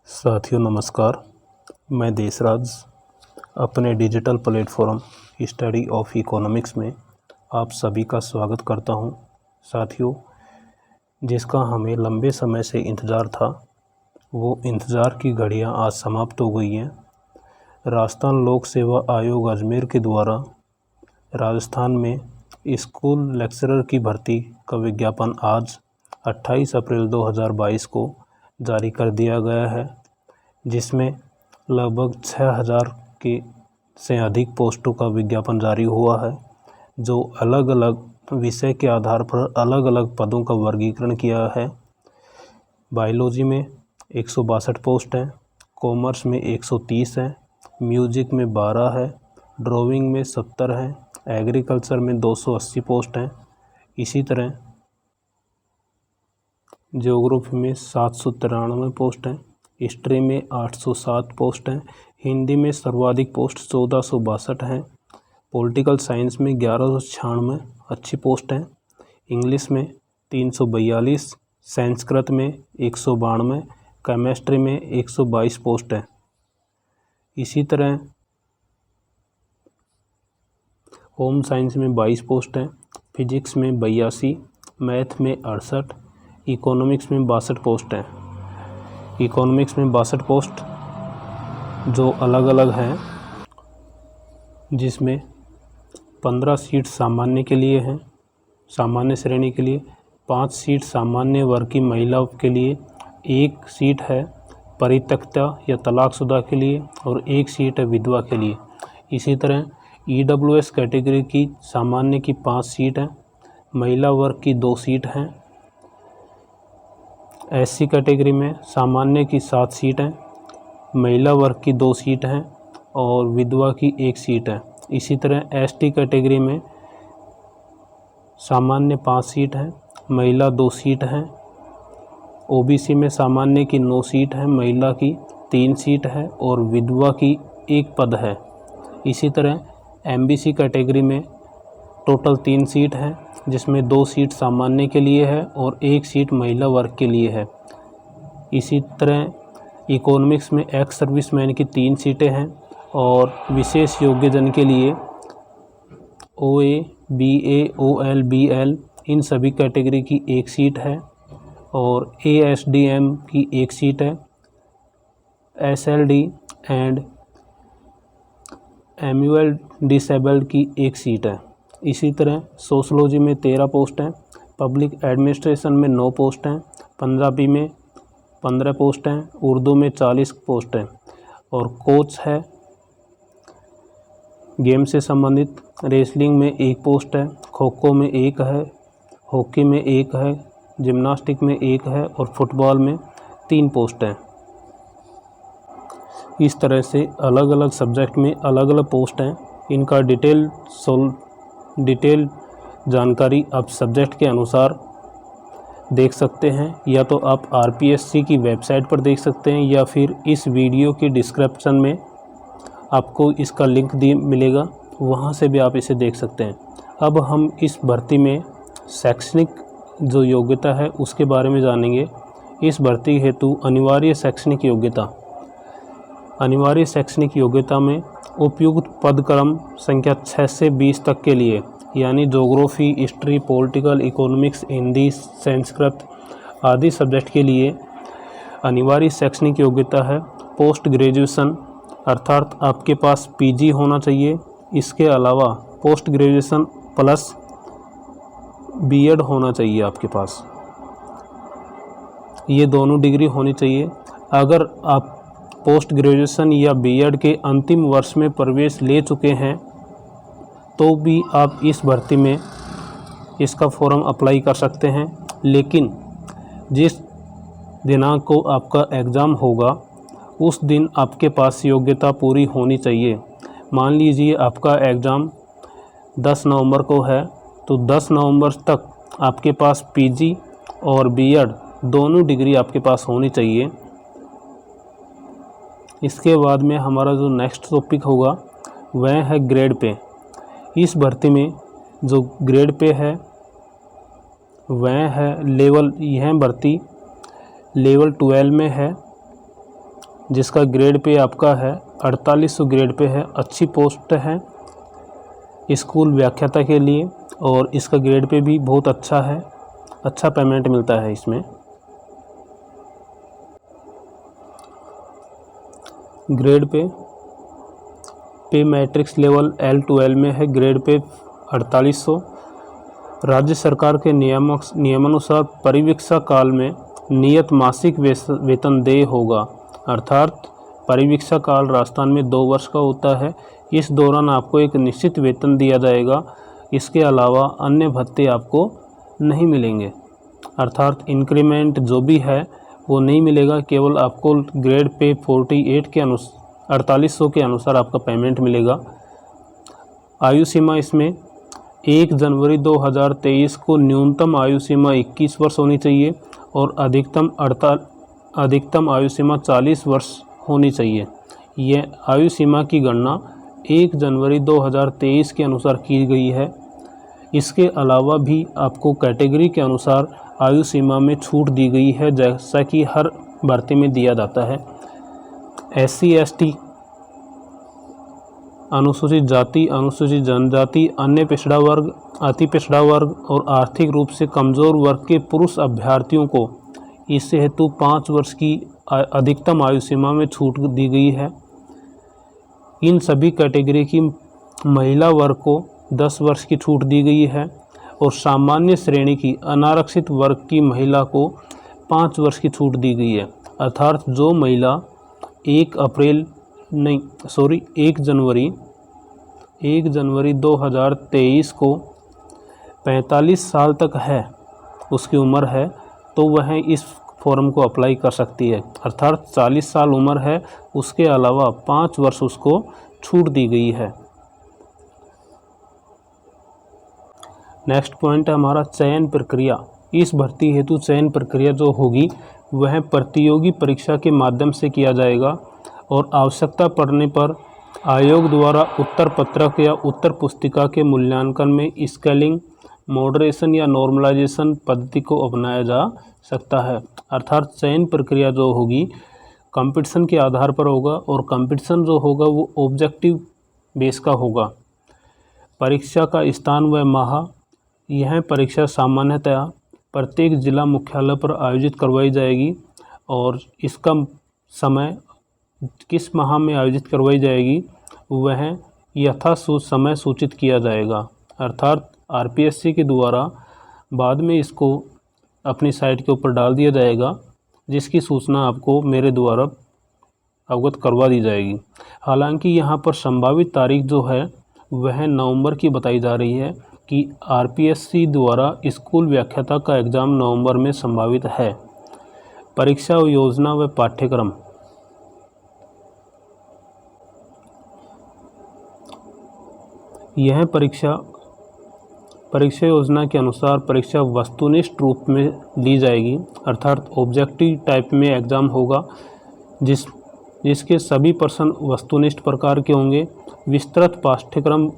साथियों नमस्कार। मैं देशराज अपने digital platform study of economics में आप सभी का स्वागत करता हूं। साथियों, जिसका हमें लंबे समय से इंतज़ार था, वो इंतज़ार की घड़ियां आज समाप्त हो गई हैं। राजस्थान लोक सेवा आयोग अजमेर के द्वारा राजस्थान में स्कूल लेक्चरर की भर्ती का विज्ञापन आज 28 अप्रैल 2022 को जारी कर दिया गया है, जिसमें लगभग 6000 के से अधिक पोस्टों का विज्ञापन जारी हुआ है, जो अलग अलग विषय के आधार पर अलग अलग पदों का वर्गीकरण किया है। बायोलॉजी में 162 पोस्ट हैं, कॉमर्स में 130 हैं, म्यूजिक में 12 है, ड्राइंग में 70 हैं, एग्रीकल्चर में 280 पोस्ट हैं। इसी तरह ज्योग्राफी में 793 पोस्ट हैं, हिस्ट्री में 807 पोस्ट हैं, हिंदी में सर्वाधिक पोस्ट 1462 हैं, पॉलिटिकल साइंस में 1196 अच्छी पोस्ट हैं, इंग्लिश में 342, संस्कृत में 192, केमिस्ट्री में 122 पोस्ट हैं। इसी तरह होम साइंस में 22 पोस्ट हैं, फिजिक्स में 82, मैथ में 68, इकोनॉमिक्स में 62 पोस्ट हैं। इकोनॉमिक्स में 62 पोस्ट जो अलग अलग हैं, जिसमें 15 सीट सामान्य के लिए हैं, सामान्य श्रेणी के लिए, 5 सीट सामान्य वर्ग की महिलाओं के लिए, 1 सीट है परित्यक्ता या तलाकशुदा के लिए और 1 सीट है विधवा के लिए। इसी तरह EWS कैटेगरी की सामान्य की 5 सीट हैं, महिला वर्ग की 2 सीट हैं, SC कैटेगरी में सामान्य की 7 सीट हैं, महिला वर्ग की 2 सीट हैं और विधवा की 1 सीट है। इसी तरह ST कैटेगरी में सामान्य 5 सीट हैं, महिला 2 सीट हैं, OBC में सामान्य की 9 सीट है, महिला की 3 सीट है और विधवा की 1 पद है। इसी तरह MBC कैटेगरी में टोटल 3 सीट हैं, जिसमें 2 सीट सामान्य के लिए है और 1 सीट महिला वर्ग के लिए है। इसी तरह इकोनॉमिक्स में एक्स सर्विसमैन की 3 सीटें हैं और विशेष योग्यजन के लिए OA, BA, OL, BL इन सभी कैटेगरी की 1 सीट है और ASDM की 1 सीट है, SLD एंड MUL डिसेबल्ड की 1 सीट है। इसी तरह सोशलॉजी में 13 पोस्ट हैं, पब्लिक एडमिनिस्ट्रेशन में 9 पोस्ट हैं, पंजाबी में 15 पोस्ट हैं, उर्दू में 40 पोस्ट हैं और कोच है गेम से संबंधित। रेसलिंग में 1 पोस्ट है, खो खो में 1 है, हॉकी में 1 है, जिम्नास्टिक में 1 है और फुटबॉल में 3 पोस्ट हैं। इस तरह से अलग अलग सब्जेक्ट में अलग अलग पोस्ट हैं। इनका डिटेल जानकारी आप सब्जेक्ट के अनुसार देख सकते हैं, या तो आप RPSC की वेबसाइट पर देख सकते हैं या फिर इस वीडियो की डिस्क्रिप्शन में आपको इसका लिंक मिलेगा, वहां से भी आप इसे देख सकते हैं। अब हम इस भर्ती में शैक्षणिक जो योग्यता है उसके बारे में जानेंगे। इस भर्ती हेतु अनिवार्य शैक्षणिक योग्यता में उपयुक्त पदक्रम संख्या 6 से 20 तक के लिए, यानी geography, history, political, economics, Hindi, Sanskrit आदि सब्जेक्ट के लिए अनिवार्य शैक्षणिक योग्यता है पोस्ट ग्रेजुएशन, अर्थात आपके पास PG होना चाहिए। इसके अलावा पोस्ट ग्रेजुएशन प्लस B.Ed होना चाहिए आपके पास, ये दोनों डिग्री होनी चाहिए। अगर आप पोस्ट ग्रेजुएशन या B.Ed के अंतिम वर्ष में प्रवेश ले चुके हैं तो भी आप इस भर्ती में इसका फॉर्म अप्लाई कर सकते हैं, लेकिन जिस दिनांक को आपका एग्ज़ाम होगा उस दिन आपके पास योग्यता पूरी होनी चाहिए। मान लीजिए आपका एग्ज़ाम 10 नवंबर को है, तो 10 नवंबर तक आपके पास PG और B.Ed दोनों डिग्री आपके पास होनी चाहिए। इसके बाद में हमारा जो नेक्स्ट टॉपिक होगा वह है ग्रेड पे। इस भर्ती में जो ग्रेड पे है वह है लेवल, यह भर्ती लेवल 12 में है जिसका ग्रेड पे आपका है 4800 ग्रेड पे है। अच्छी पोस्ट है स्कूल व्याख्याता के लिए और इसका ग्रेड पे भी बहुत अच्छा है, अच्छा पेमेंट मिलता है इसमें। Grade pay matrix level L12 में है, ग्रेड पे 4800। राज्य सरकार के नियमानुसार परिवीक्षा काल में नियत मासिक वेतन देय होगा, अर्थात परिवीक्षा काल राजस्थान में 2 वर्ष का होता है। इस दौरान आपको एक निश्चित वेतन दिया जाएगा, इसके अलावा अन्य भत्ते आपको नहीं मिलेंगे, अर्थात इंक्रीमेंट जो भी है वो नहीं मिलेगा। केवल आपको ग्रेड पे 4800 के अनुसार आपका पेमेंट मिलेगा। आयु सीमा इसमें 1 जनवरी 2023 को न्यूनतम आयु सीमा 21 वर्ष होनी चाहिए और अधिकतम आयु सीमा 40 वर्ष होनी चाहिए। यह आयु सीमा की गणना 1 जनवरी 2023 के अनुसार की गई है। इसके अलावा भी आपको कैटेगरी के अनुसार आयु सीमा में छूट दी गई है, जैसा कि हर भर्ती में दिया जाता है। SC ST, अनुसूचित जाति, अनुसूचित जनजाति, अन्य पिछड़ा वर्ग, अति पिछड़ा वर्ग और आर्थिक रूप से कमज़ोर वर्ग के पुरुष अभ्यर्थियों को इस हेतु 5 वर्ष की अधिकतम आयु सीमा में छूट दी गई है। इन सभी कैटेगरी की महिला वर्ग को 10 वर्ष की छूट दी गई है और सामान्य श्रेणी की अनारक्षित वर्ग की महिला को 5 वर्ष की छूट दी गई है, अर्थात जो महिला 1 जनवरी 2023 को 45 साल तक है उसकी उम्र है, तो वह इस फॉर्म को अप्लाई कर सकती है, अर्थात 40 साल उम्र है, उसके अलावा 5 वर्ष उसको छूट दी गई है। नेक्स्ट पॉइंट है हमारा चयन प्रक्रिया। इस भर्ती हेतु चयन प्रक्रिया जो होगी वह प्रतियोगी परीक्षा के माध्यम से किया जाएगा और आवश्यकता पड़ने पर आयोग द्वारा उत्तर पत्रक या उत्तर पुस्तिका के मूल्यांकन में स्केलिंग, मॉडरेशन या नॉर्मलाइजेशन पद्धति को अपनाया जा सकता है। अर्थात चयन प्रक्रिया जो होगी कंपटीशन के आधार पर होगा और कंपटीशन जो होगा वो ऑब्जेक्टिव बेस का होगा। परीक्षा का स्थान व माह, यह परीक्षा सामान्यतया प्रत्येक जिला मुख्यालय पर आयोजित करवाई जाएगी और इसका समय किस माह में आयोजित करवाई जाएगी वह समय सूचित किया जाएगा, अर्थात RPSC के द्वारा बाद में इसको अपनी साइट के ऊपर डाल दिया जाएगा, जिसकी सूचना आपको मेरे द्वारा अवगत करवा दी जाएगी। हालांकि यहाँ पर संभावित तारीख जो है वह नवंबर की बताई जा रही है कि RPSC द्वारा स्कूल व्याख्याता का एग्ज़ाम नवंबर में संभावित है। परीक्षा योजना व पाठ्यक्रम, यह परीक्षा योजना के अनुसार परीक्षा वस्तुनिष्ठ रूप में ली जाएगी, अर्थात ऑब्जेक्टिव टाइप में एग्ज़ाम होगा जिसके सभी प्रश्न वस्तुनिष्ठ प्रकार के होंगे। विस्तृत पाठ्यक्रम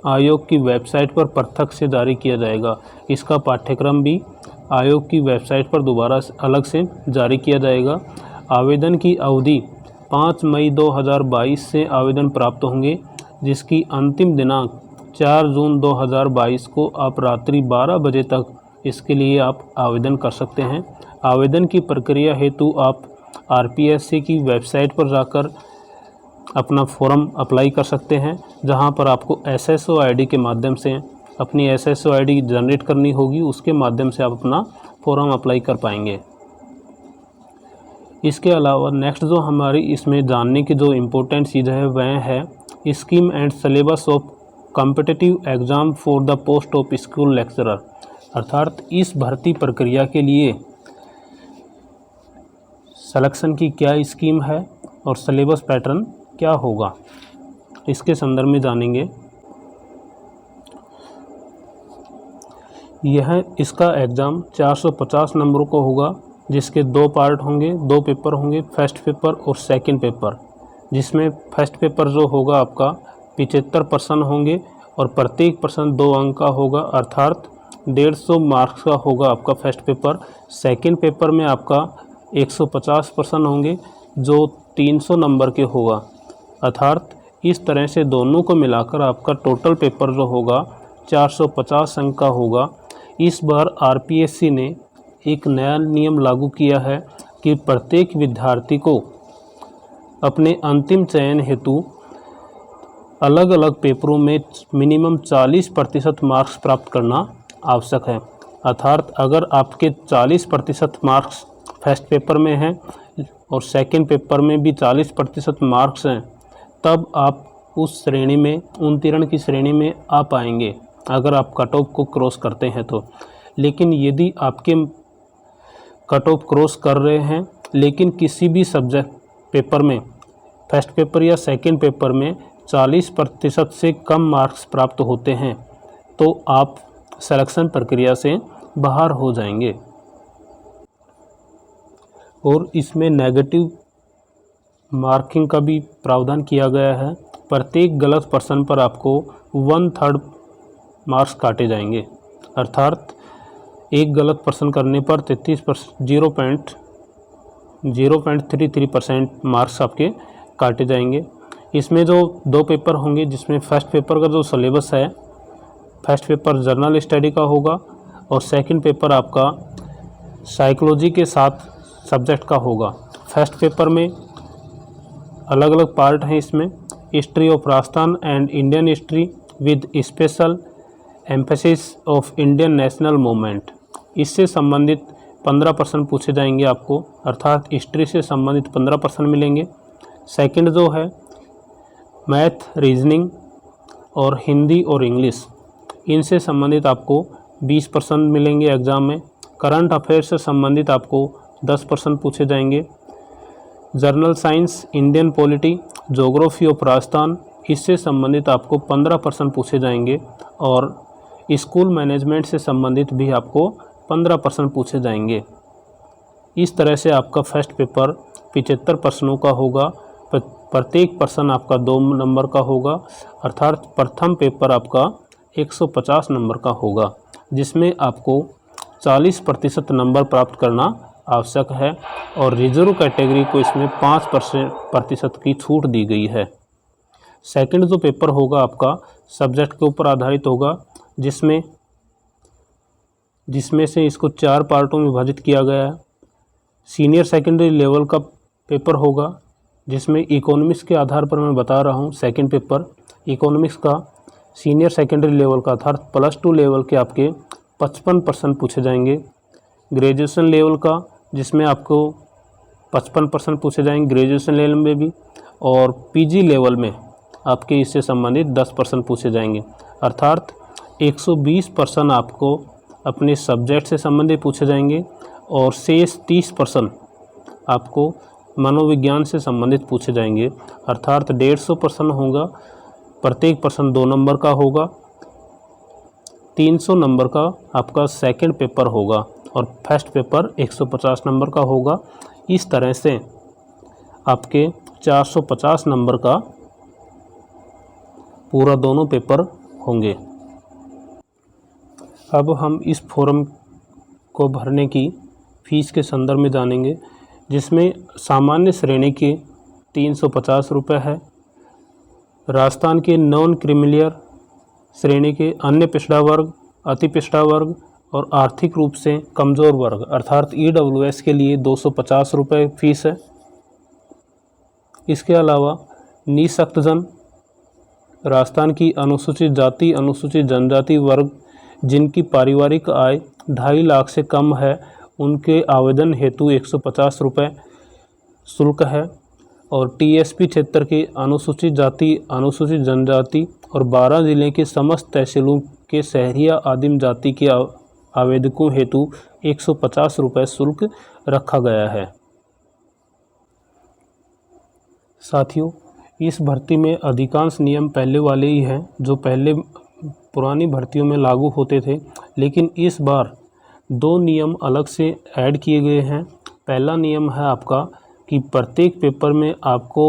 आयोग की वेबसाइट पर पृथक से जारी किया जाएगा। इसका पाठ्यक्रम भी आयोग की वेबसाइट पर दोबारा अलग से जारी किया जाएगा। आवेदन की अवधि 5 मई 2022 से आवेदन प्राप्त होंगे, जिसकी अंतिम दिनांक 4 जून 2022 को आप रात्रि 12 बजे तक इसके लिए आप आवेदन कर सकते हैं। आवेदन की प्रक्रिया हेतु आप RPSC की वेबसाइट पर जाकर अपना फॉर्म अप्लाई कर सकते हैं, जहां पर आपको SSO ID के माध्यम से अपनी SSO ID जनरेट करनी होगी, उसके माध्यम से आप अपना फॉर्म अप्लाई कर पाएंगे। इसके अलावा नेक्स्ट जो हमारी इसमें जानने की जो इम्पोर्टेंट चीज़ है वह है scheme and syllabus of competitive exam for the post of school lecturer, अर्थात इस भर्ती प्रक्रिया के लिए सिलेक्शन की क्या स्कीम है और सिलेबस पैटर्न क्या होगा, इसके संदर्भ में जानेंगे। इसका एग्ज़ाम 450 नंबरों का होगा, जिसके 2 पार्ट होंगे, 2 पेपर होंगे, फर्स्ट पेपर और सेकंड पेपर, जिसमें फर्स्ट पेपर जो होगा आपका 75% होंगे और प्रत्येक प्रश्न 2 अंक का होगा, अर्थात 150 मार्क्स का होगा आपका फर्स्ट पेपर। सेकंड पेपर में आपका 150% होंगे, जो 300 नंबर के होगा। अर्थात इस तरह से दोनों को मिलाकर आपका टोटल पेपर जो होगा 450 अंक का होगा। इस बार आरपीएससी ने एक नया नियम लागू किया है कि प्रत्येक विद्यार्थी को अपने अंतिम चयन हेतु अलग अलग पेपरों में मिनिमम 40% मार्क्स प्राप्त करना आवश्यक है। अर्थात अगर आपके 40% मार्क्स फर्स्ट पेपर में हैं और सेकंड पेपर में भी 40% मार्क्स हैं, तब आप उस श्रेणी में उत्तीर्ण की श्रेणी में आ पाएंगे, अगर आप कट ऑफ को क्रॉस करते हैं तो। लेकिन यदि आपके कट ऑफ क्रॉस कर रहे हैं लेकिन किसी भी सब्जेक्ट पेपर में फर्स्ट पेपर या सेकंड पेपर में 40% से कम मार्क्स प्राप्त होते हैं, तो आप सिलेक्शन प्रक्रिया से बाहर हो जाएंगे। और इसमें नेगेटिव मार्किंग का भी प्रावधान किया गया है। प्रत्येक गलत प्रश्न पर आपको 1/3 मार्क्स काटे जाएंगे। अर्थात एक गलत प्रश्न करने पर 0.33% मार्क्स आपके काटे जाएंगे। इसमें जो 2 पेपर होंगे, जिसमें फर्स्ट पेपर का जो सिलेबस है, फर्स्ट पेपर जर्नल स्टडी का होगा और सेकंड पेपर आपका साइकोलॉजी के साथ सब्जेक्ट का होगा। फर्स्ट पेपर में अलग अलग पार्ट हैं। इसमें history of Rajasthan and Indian history with special emphasis of Indian national movement, इससे संबंधित 15% पूछे जाएंगे आपको। अर्थात हिस्ट्री से संबंधित 15% मिलेंगे। सेकंड जो है मैथ, रीजनिंग और हिंदी और इंग्लिश, इनसे संबंधित आपको 20% मिलेंगे एग्ज़ाम में। करंट अफेयर्स से संबंधित आपको 10% पूछे जाएंगे। Journal science, Indian polity, geography of Rajasthan, इससे संबंधित आपको 15% पूछे जाएंगे। और स्कूल मैनेजमेंट से संबंधित भी आपको 15% पूछे जाएंगे। इस तरह से आपका फर्स्ट पेपर 75 प्रश्नों का होगा। प्रत्येक प्रश्न आपका 2 नंबर का होगा। अर्थात प्रथम पेपर आपका 150 नंबर का होगा, जिसमें आपको 40% नंबर प्राप्त करना आवश्यक है। और रिजर्व कैटेगरी को इसमें 5% की छूट दी गई है। सेकंड जो पेपर होगा आपका सब्जेक्ट के ऊपर आधारित होगा, जिसमें से इसको 4 पार्टों में विभाजित किया गया है। सीनियर सेकेंडरी लेवल का पेपर होगा, जिसमें इकोनॉमिक्स के आधार पर मैं बता रहा हूँ। सेकंड पेपर इकोनॉमिक्स का सीनियर सेकेंडरी लेवल का अर्थात +2 लेवल के आपके 55% पूछे जाएंगे। ग्रेजुएशन लेवल का, जिसमें आपको 55% पूछे जाएंगे ग्रेजुएशन लेवल में भी। और पीजी लेवल में आपके इससे संबंधित 10% पूछे जाएंगे। अर्थात 120% आपको अपने सब्जेक्ट से संबंधित पूछे जाएंगे और शेष 30% आपको मनोविज्ञान से संबंधित पूछे जाएंगे। अर्थात 150% होगा। प्रत्येक प्रश्न 2 नंबर का होगा। 300 नंबर का आपका सेकंड पेपर होगा और फर्स्ट पेपर 150 नंबर का होगा। इस तरह से आपके 450 नंबर का पूरा दोनों पेपर होंगे। अब हम इस फॉर्म को भरने की फ़ीस के संदर्भ में जानेंगे, जिसमें सामान्य श्रेणी के 350 रुपये है। राजस्थान के नॉन क्रीमिलियर श्रेणी के अन्य पिछड़ा वर्ग, अति पिछड़ा वर्ग और आर्थिक रूप से कमज़ोर वर्ग अर्थात EWS के लिए 250 रुपये फ़ीस है। इसके अलावा निःशक्तजन, राजस्थान की अनुसूचित जाति, अनुसूचित जनजाति वर्ग जिनकी पारिवारिक आय 2.5 लाख से कम है, उनके आवेदन हेतु 150 रुपये शुल्क है। और TSP क्षेत्र के अनुसूचित जाति, अनुसूचित जनजाति और 12 जिले के समस्त तहसीलों के शहरी आदिम जाति के आवेदकों हेतु 150 रुपये शुल्क रखा गया है। साथियों, इस भर्ती में अधिकांश नियम पहले वाले ही हैं जो पहले पुरानी भर्तियों में लागू होते थे, लेकिन इस बार 2 नियम अलग से ऐड किए गए हैं। पहला नियम है आपका कि प्रत्येक पेपर में आपको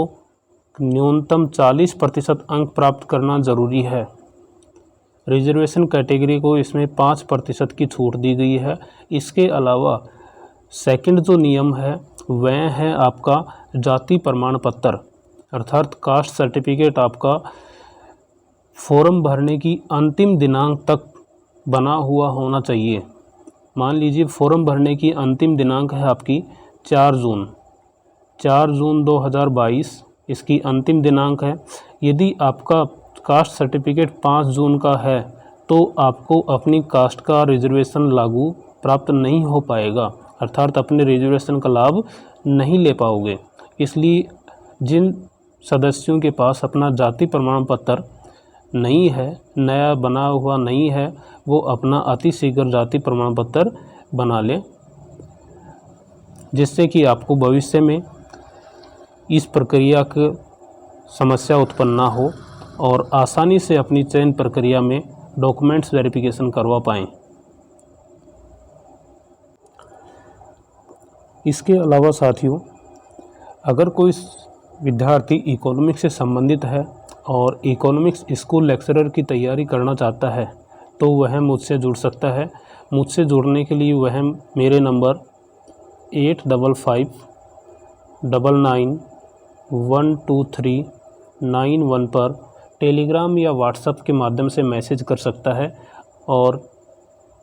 न्यूनतम 40% अंक प्राप्त करना ज़रूरी है। रिजर्वेशन कैटेगरी को इसमें 5% की छूट दी गई है। इसके अलावा सेकंड जो नियम है वह है आपका जाति प्रमाण पत्र, अर्थात कास्ट सर्टिफिकेट आपका फॉर्म भरने की अंतिम दिनांक तक बना हुआ होना चाहिए। मान लीजिए फॉर्म भरने की अंतिम दिनांक है आपकी 4 जून 2022 इसकी अंतिम दिनांक है। यदि आपका कास्ट सर्टिफिकेट 5 जून का है तो आपको अपनी कास्ट का रिजर्वेशन लागू प्राप्त नहीं हो पाएगा, अर्थात अपने रिजर्वेशन का लाभ नहीं ले पाओगे। इसलिए जिन सदस्यों के पास अपना जाति प्रमाण पत्र नहीं है, नया बना हुआ नहीं है, वो अपना अतिशीघ्र जाति प्रमाण पत्र बना लें, जिससे कि आपको भविष्य में इस प्रक्रिया की समस्या उत्पन्न ना हो और आसानी से अपनी चयन प्रक्रिया में डॉक्यूमेंट्स वेरिफिकेशन करवा पाएँ। इसके अलावा साथियों, अगर कोई विद्यार्थी इकोनॉमिक्स से संबंधित है और इकोनॉमिक्स स्कूल लेक्चरर की तैयारी करना चाहता है तो वह मुझसे जुड़ सकता है। मुझसे जुड़ने के लिए वह मेरे नंबर 8555991239 पर टेलीग्राम या व्हाट्सएप के माध्यम से मैसेज कर सकता है और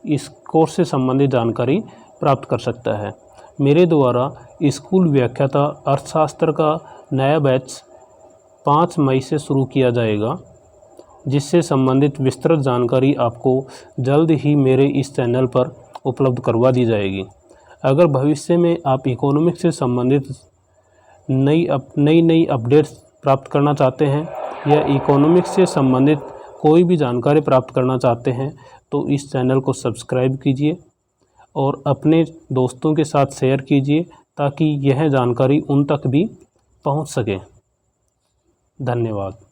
इस कोर्स से संबंधित जानकारी प्राप्त कर सकता है। मेरे द्वारा स्कूल व्याख्याता अर्थशास्त्र का नया बैच 5 मई से शुरू किया जाएगा, जिससे संबंधित विस्तृत जानकारी आपको जल्द ही मेरे इस चैनल पर उपलब्ध करवा दी जाएगी। अगर भविष्य में आप इकोनॉमिक्स से संबंधित नई अपडेट्स प्राप्त करना चाहते हैं या इकोनॉमिक्स से संबंधित कोई भी जानकारी प्राप्त करना चाहते हैं तो इस चैनल को सब्सक्राइब कीजिए और अपने दोस्तों के साथ शेयर कीजिए ताकि यह जानकारी उन तक भी पहुंच सके। धन्यवाद।